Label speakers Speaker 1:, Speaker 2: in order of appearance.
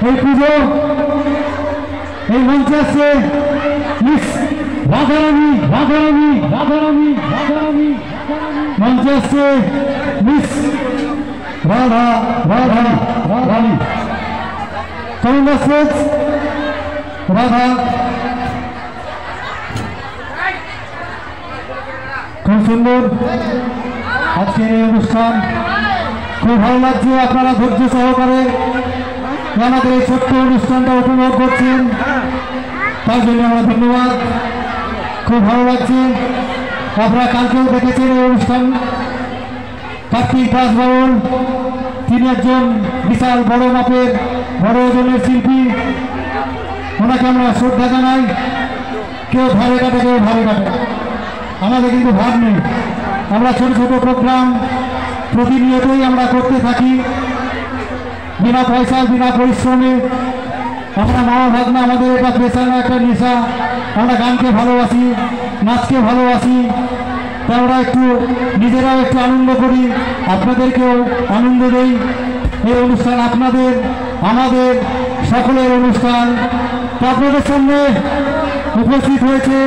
Speaker 1: এই পুজো এই মঞ্চে আসছে মিস রাধারানী রাধারানী রাধারানী রাধারানী মঞ্চে আসছে মিস রাধা রাধা রানী কংগ্রেস রাধা খুব সুন্দর আজকের এই অনুষ্ঠান খুব ভালো লাগছে আপনারা ধৈর্য সহকারে আমাদের এই ছোট্ট অনুষ্ঠানটা উপভোগ করছেন তার জন্য আমরা ধন্যবাদ খুব ভালো লাগছে আপনারা কালকেও দেখেছেন এই অনুষ্ঠান কার্তিক দাস বাউল তিনি একজন বিশাল বড় মাপের বড় ওজনের শিল্পী ওনাকে আমরা শ্রদ্ধা জানাই কেউ ধারে কাটে কেউ ধারে কাটে আমাদের কিন্তু ভাব নেই আমরা ছোট ছোট প্রোগ্রাম প্রতিনিয়তই আমরা করতে থাকি বিনা পয়সায় বিনা পরিশ্রমে আমরা মা ভাবনা আমাদের এটা পেশা না একটা নেশা আমরা গানকে ভালোবাসি নাচকে ভালোবাসি তা আমরা একটু নিজেরাও একটু আনন্দ করি আপনাদেরকেও আনন্দ দেই এই অনুষ্ঠান আপনাদের আমাদের সকলের অনুষ্ঠান আপনাদের সামনে উপস্থিত হয়েছে